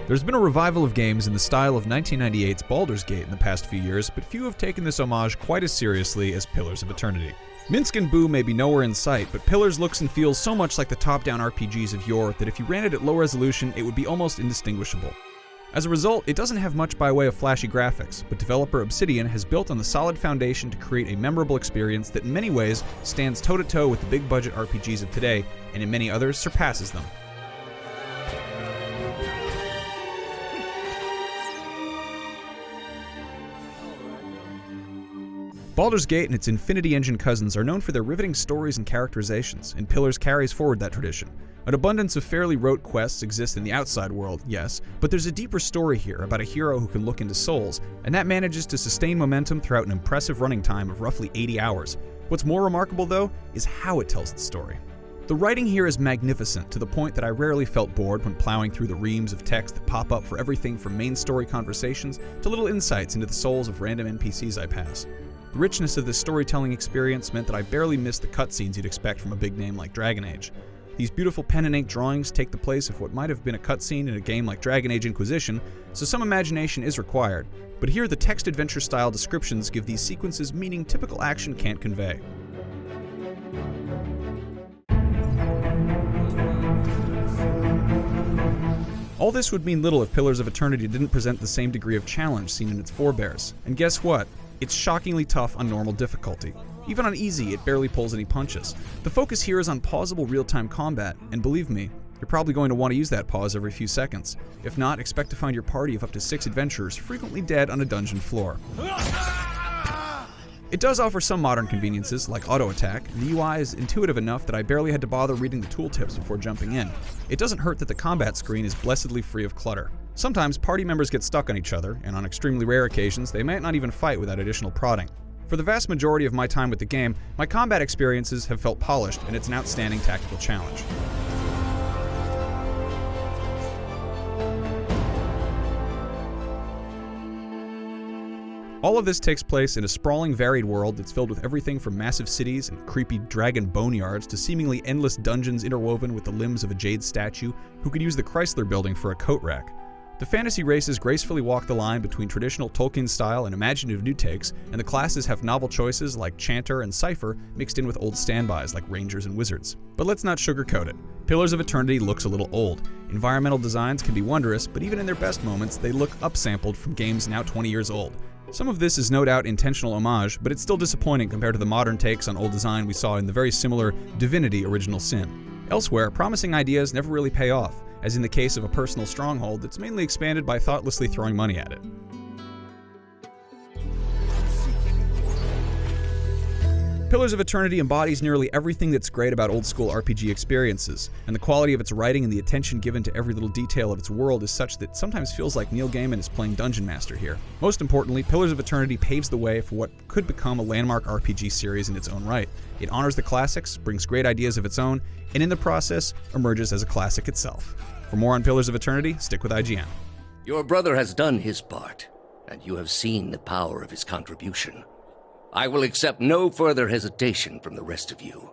There's been a revival of games in the style of 1998's Baldur's Gate in the past few years, but few have taken this homage quite as seriously as Pillars of Eternity. Minsk and Boo may be nowhere in sight, but Pillars looks and feels so much like the top-down RPGs of yore that if you ran it at low resolution, it would be almost indistinguishable. As a result, it doesn't have much by way of flashy graphics, but developer Obsidian has built on the solid foundation to create a memorable experience that in many ways stands toe-to-toe with the big-budget RPGs of today, and in many others surpasses them. Baldur's Gate and its Infinity Engine cousins are known for their riveting stories and characterizations, and Pillars carries forward that tradition. An abundance of fairly rote quests exist in the outside world, yes, but there's a deeper story here about a hero who can look into souls, and that manages to sustain momentum throughout an impressive running time of roughly 80 hours. What's more remarkable, though, is how it tells the story. The writing here is magnificent, to the point that I rarely felt bored when plowing through the reams of text that pop up for everything from main story conversations to little insights into the souls of random NPCs I pass. The richness of this storytelling experience meant that I barely missed the cutscenes you'd expect from a big name like Dragon Age. These beautiful pen and ink drawings take the place of what might have been a cutscene in a game like Dragon Age Inquisition, so some imagination is required, but here the text adventure style descriptions give these sequences meaning typical action can't convey. All this would mean little if Pillars of Eternity didn't present the same degree of challenge seen in its forebears, and guess what? It's shockingly tough on normal difficulty. Even on easy, it barely pulls any punches. The focus here is on pausable real-time combat, and believe me, you're probably going to want to use that pause every few seconds. If not, expect to find your party of up to 6 adventurers frequently dead on a dungeon floor. It does offer some modern conveniences, like auto-attack, and the UI is intuitive enough that I barely had to bother reading the tooltips before jumping in. It doesn't hurt that the combat screen is blessedly free of clutter. Sometimes party members get stuck on each other, and on extremely rare occasions, they might not even fight without additional prodding. For the vast majority of my time with the game, my combat experiences have felt polished, and it's an outstanding tactical challenge. All of this takes place in a sprawling, varied world that's filled with everything from massive cities and creepy dragon boneyards to seemingly endless dungeons interwoven with the limbs of a jade statue who could use the Chrysler Building for a coat rack. The fantasy races gracefully walk the line between traditional Tolkien style and imaginative new takes, and the classes have novel choices like Chanter and Cypher mixed in with old standbys like Rangers and Wizards. But let's not sugarcoat it. Pillars of Eternity looks a little old. Environmental designs can be wondrous, but even in their best moments, they look upsampled from games now 20 years old. Some of this is no doubt intentional homage, but it's still disappointing compared to the modern takes on old design we saw in the very similar Divinity Original Sin. Elsewhere, promising ideas never really pay off, as in the case of a personal stronghold that's mainly expanded by thoughtlessly throwing money at it. Pillars of Eternity embodies nearly everything that's great about old-school RPG experiences, and the quality of its writing and the attention given to every little detail of its world is such that it sometimes feels like Neil Gaiman is playing Dungeon Master here. Most importantly, Pillars of Eternity paves the way for what could become a landmark RPG series in its own right. It honors the classics, brings great ideas of its own, and in the process, emerges as a classic itself. For more on Pillars of Eternity, stick with IGN. Your brother has done his part, and you have seen the power of his contribution. I will accept no further hesitation from the rest of you.